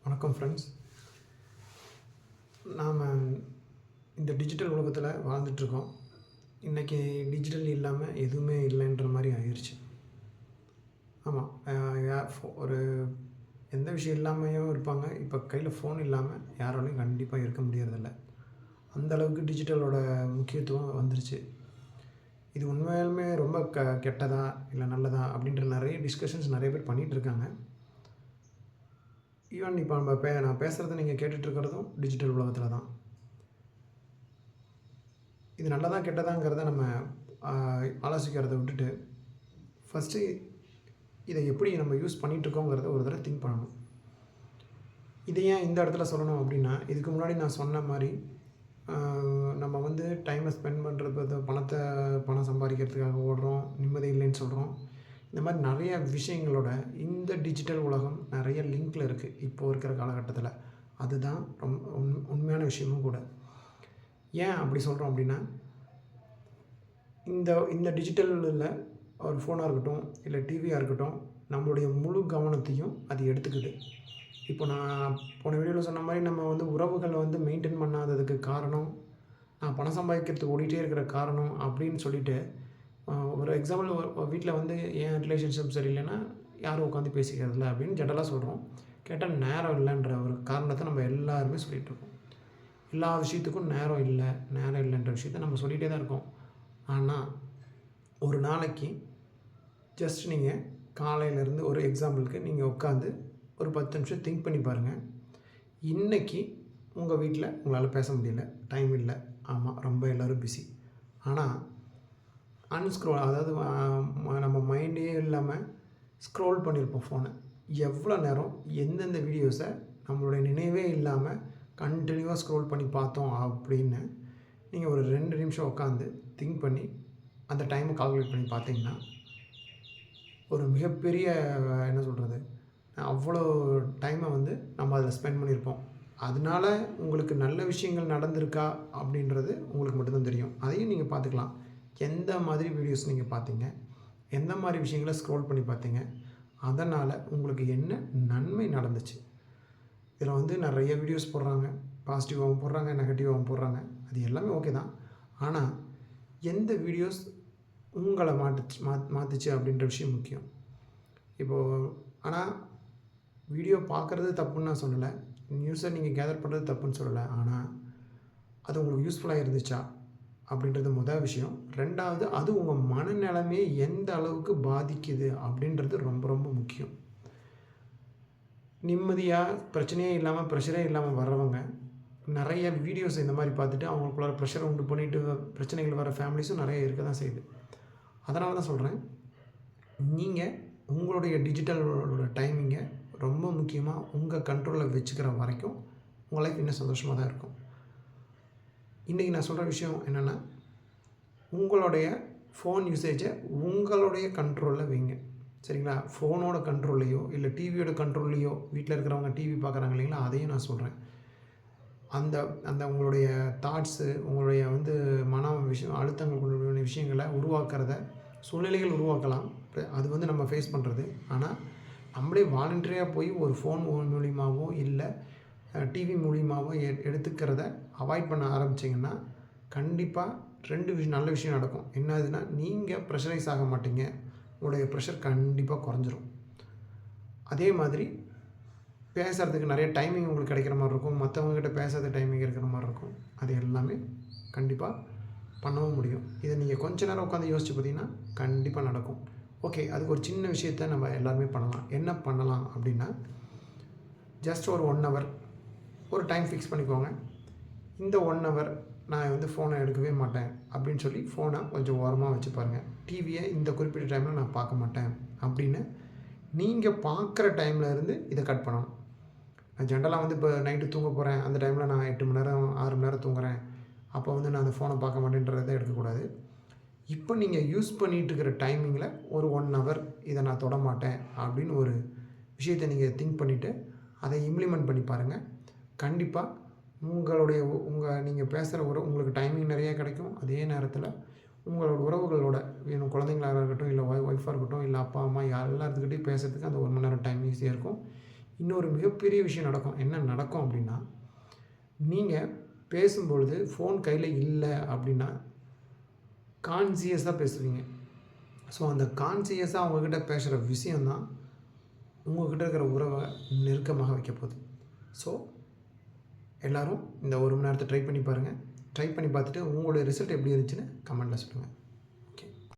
வணக்கம் ஃப்ரெண்ட்ஸ். நாம் இந்த டிஜிட்டல் உலகத்தில் வாழ்ந்துட்டுருக்கோம். இன்றைக்கி டிஜிட்டல் இல்லாமல் எதுவுமே இல்லைன்ற மாதிரி ஆயிடுச்சு. ஆமாம், ஒரு எந்த விஷயம் இல்லாமையும் இருப்பாங்க. இப்போ கையில் ஃபோன் இல்லாமல் யாராலையும் கண்டிப்பாக இருக்க முடியறதில்ல. அந்தளவுக்கு டிஜிட்டலோட முக்கியத்துவம் வந்துருச்சு. இது உண்மையாலுமே ரொம்ப கெட்டதா இல்லை நல்லதா அப்படின்ற நிறைய டிஸ்கஷன்ஸ் நிறைய பேர் பண்ணிகிட்ருக்காங்க. ஈவன் இப்போ நான் பேசுகிறத நீங்கள் கேட்டுட்ருக்கிறதும் டிஜிட்டல் உலகத்தில் தான். இது நல்லதா கெட்டதாங்கிறத நம்ம ஆலோசிக்கிறத விட்டுட்டு ஃபஸ்ட்டு இதை எப்படி நம்ம யூஸ் பண்ணிகிட்ருக்கோங்கிறத ஒரு தடவை திங்க் பண்ணணும். இதை ஏன் இந்த இடத்துல சொல்லணும் அப்படின்னா, இதுக்கு முன்னாடி நான் சொன்ன மாதிரி நம்ம டைமை ஸ்பெண்ட் பண்ணுறது பணம் சம்பாதிக்கிறதுக்காக ஓடுறோம், நிம்மதி இல்லைன்னு சொல்கிறோம். இந்த மாதிரி நிறைய விஷயங்களோட இந்த டிஜிட்டல் உலகம் நிறைய லிங்கில் இருக்குது இப்போது இருக்கிற காலகட்டத்தில். அதுதான் உண்மையான விஷயமும் கூட. ஏன் அப்படி சொல்கிறோம் அப்படின்னா, இந்த டிஜிட்டலில் ஒரு ஃபோனாக இருக்கட்டும் இல்லை டிவியாக இருக்கட்டும், நம்மளுடைய முழு கவனத்தையும் அது எடுத்துக்குது. இப்போ நான் போன வீடியோவில் சொன்ன மாதிரி நம்ம உறவுகளை மெயின்டைன் பண்ணாததுக்கு காரணம், நான் பணம் சம்பாதிக்கிறதுக்கு ஓடிட்டே இருக்கிற காரணம் அப்படின்னு சொல்லிட்டு, ஒரு எக்ஸாம்பிள், ஒரு வீட்டில் ஏன் ரிலேஷன்ஷிப் சரியில்லைன்னா யாரும் உட்காந்து பேசிக்கிறதில்ல அப்படின்னு ஜென்ரலாக சொல்கிறோம். கேட்டால் நேரம் இல்லைன்ற ஒரு காரணத்தை நம்ம எல்லாருமே சொல்லிகிட்ருக்கோம். எல்லா விஷயத்துக்கும் நேரம் இல்லைன்ற விஷயத்த நம்ம சொல்லிகிட்டே தான் இருக்கோம். ஆனால் ஒரு நாளைக்கு ஜஸ்ட் நீங்கள் காலையிலேருந்து ஒரு எக்ஸாம்பிளுக்கு நீங்கள் உட்காந்து ஒரு 10 நிமிஷம் திங்க் பண்ணி பாருங்கள். இன்றைக்கி உங்கள் வீட்டில் உங்களால் பேச முடியல, டைம் இல்லை. ஆமாம், ரொம்ப எல்லோரும் பிஸி. ஆனால் அதாவது நம்ம மைண்டே இல்லாமல் ஸ்க்ரோல் பண்ணியிருப்போம் ஃபோனை. எவ்வளோ நேரம் எந்தெந்த வீடியோஸை நம்மளுடைய நினைவே இல்லாமல் கண்டினியூவாக ஸ்க்ரோல் பண்ணி பார்த்தோம் அப்படின்னு நீங்கள் ஒரு 2 நிமிஷம் உட்காந்து திங்க் பண்ணி அந்த டைமை கால்குலேட் பண்ணி பார்த்தீங்கன்னா, ஒரு மிகப்பெரிய என்ன சொல்கிறது, அவ்வளோ டைமை நம்ம அதில் ஸ்பெண்ட் பண்ணியிருப்போம். அதனால உங்களுக்கு நல்ல விஷயங்கள் நடந்திருக்கா அப்படின்றது உங்களுக்கு மட்டும்தான் தெரியும். அதையும் நீங்கள் பார்த்துக்கலாம். எந்த மாதிரி வீடியோஸ் நீங்கள் பார்த்தீங்க, எந்த மாதிரி விஷயங்களை ஸ்க்ரோல் பண்ணி பார்த்தீங்க, அதனால் உங்களுக்கு என்ன நன்மை நடந்துச்சு. இதில் நிறைய வீடியோஸ் போடுறாங்க, பாசிட்டிவாகவும் போடுறாங்க, நெகட்டிவாகவும் போடுறாங்க. அது எல்லாமே ஓகே தான். ஆனால் எந்த வீடியோஸ் உங்களை மாற்றுச்சு அப்படின்ற விஷயம் முக்கியம். இப்போது ஆனால் வீடியோ பார்க்குறது தப்புன்னு நான் சொல்லலை, நியூஸை நீங்கள் கேதர் பண்ணுறது தப்புன்னு சொல்லலை. ஆனால் அது உங்களுக்கு யூஸ்ஃபுல்லாக இருந்துச்சா அப்படின்றது முதல் விஷயம். ரெண்டாவது, அது உங்கள் மனநிலைமையை எந்த அளவுக்கு பாதிக்குது அப்படின்றது ரொம்ப ரொம்ப முக்கியம். நிம்மதியாக பிரச்சனையே இல்லாமல் ப்ரெஷரே இல்லாமல் வர்றவங்க நிறைய வீடியோஸ் இந்த மாதிரி பார்த்துட்டு அவங்களுக்குள்ளார ப்ரெஷரை உண்டு பண்ணிவிட்டு பிரச்சனைகள் வர ஃபேமிலிஸும் நிறைய இருக்க தான் செய்யுது. அதனால தான் சொல்கிறேன், நீங்கள் உங்களுடைய டிஜிட்டலோட டைமிங்கை ரொம்ப முக்கியமாக உங்கள் கண்ட்ரோலில் வச்சுக்கிற வரைக்கும் உங்கள் லைஃப் இன்னும் சந்தோஷமாக தான் இருக்கும். இன்றைக்கி நான் சொல்கிற விஷயம் என்னென்னா, உங்களுடைய ஃபோன் யூசேஜை உங்களுடைய கண்ட்ரோலில் வைங்க. சரிங்களா? ஃபோனோட கண்ட்ரோல்லையோ இல்லை டிவியோட கண்ட்ரோல்லையோ, வீட்டில் இருக்கிறவங்க டிவி பார்க்குறாங்க இல்லைங்களா, அதையும் நான் சொல்கிறேன். அந்த அந்த உங்களுடைய தாட்ஸு, உங்களுடைய அழுத்தங்களுடைய விஷயங்களை உருவாக்குறத, சூழ்நிலைகள் உருவாக்கலாம். அது நம்ம ஃபேஸ் பண்ணுறது. ஆனால் நம்மளே வாலண்டரியாக போய் ஒரு ஃபோன் மூலியமாகவோ இல்லை டிவி மூலியமாகவோ எடுத்துக்கிறத அவாய்ட் பண்ண ஆரம்பிச்சிங்கன்னா கண்டிப்பாக 2 நல்ல விஷயம் நடக்கும். என்னதுன்னா, நீங்கள் ப்ரெஷரைஸ் ஆக மாட்டீங்க, உங்களுடைய ப்ரெஷர் கண்டிப்பாக குறைஞ்சிரும். அதே மாதிரி பேசுகிறதுக்கு நிறைய டைமிங் உங்களுக்கு கிடைக்கிற மாதிரி இருக்கும், மற்றவங்ககிட்ட பேசாத டைமிங் இருக்கிற மாதிரி இருக்கும். அது எல்லாமே கண்டிப்பாக பண்ணவும் முடியும். இதை நீங்கள் கொஞ்ச நேரம் உட்காந்து யோசிச்சு பார்த்தீங்கன்னா கண்டிப்பாக நடக்கும். ஓகே, அதுக்கு ஒரு சின்ன விஷயத்த நம்ம எல்லாருமே பண்ணலாம். என்ன பண்ணலாம் அப்படின்னா, ஜஸ்ட் ஒரு 1 ஹவர் ஒரு டைம் ஃபிக்ஸ் பண்ணிக்கோங்க. இந்த 1 ஹவர் நான் ஃபோனை எடுக்கவே மாட்டேன் அப்படின்னு சொல்லி ஃபோனை கொஞ்சம் ஓரமாக வச்சு பாருங்கள். டிவியை இந்த குறிப்பிட்ட டைமில் நான் பார்க்க மாட்டேன் அப்படின்னு நீங்கள் பார்க்குற டைமில் இருந்து இதை கட் பண்ணணும். நான் ஜென்ரலாக இப்போ நைட்டு தூங்க போகிறேன், அந்த டைமில் நான் 8 மணி நேரம் 6 மணி நேரம் தூங்குறேன், அப்போ நான் அந்த ஃபோனை பார்க்க மாட்டேன்றதை எடுக்கக்கூடாது. இப்போ நீங்கள் யூஸ் பண்ணிகிட்டு இருக்கிற டைமிங்கில் ஒரு 1 ஹவர் இதை நான் தொட மாட்டேன் அப்படின்னு ஒரு விஷயத்தை நீங்கள் திங்க் பண்ணிவிட்டு அதை இம்ப்ளிமெண்ட் பண்ணி பாருங்கள். கண்டிப்பாக நீங்கள் பேசுகிற உங்களுக்கு டைமிங் நிறையா கிடைக்கும். அதே நேரத்தில் உங்களோட உறவுகளோட குழந்தைங்களாக இருக்கட்டும், இல்லை ஒய்ஃபாக இருக்கட்டும், இல்லை அப்பா அம்மா எல்லாத்துக்கிட்டையும் பேசுகிறதுக்கு அந்த 1 மணி நேரம் டைம் ஈஸியாக இருக்கும். இன்னொரு மிகப்பெரிய விஷயம் நடக்கும். என்ன நடக்கும் அப்படின்னா, நீங்கள் பேசும்பொழுது ஃபோன் கையில் இல்லை அப்படின்னா, கான்சியஸாக பேசுவீங்க. ஸோ அந்த கான்சியஸாக அவங்கக்கிட்ட பேசுகிற விஷயம் தான் உங்கள்கிட்ட இருக்கிற உறவை நெருக்கமாக வைக்க போகுது. ஸோ எல்லோரும் இந்த 1 மணி நேரத்தை ட்ரை பண்ணி பாருங்கள். ட்ரை பண்ணி பார்த்துட்டு உங்களுடைய ரிசல்ட் எப்படி இருந்துச்சுன்னு கமெண்ட்டில் சொல்லுங்கள்.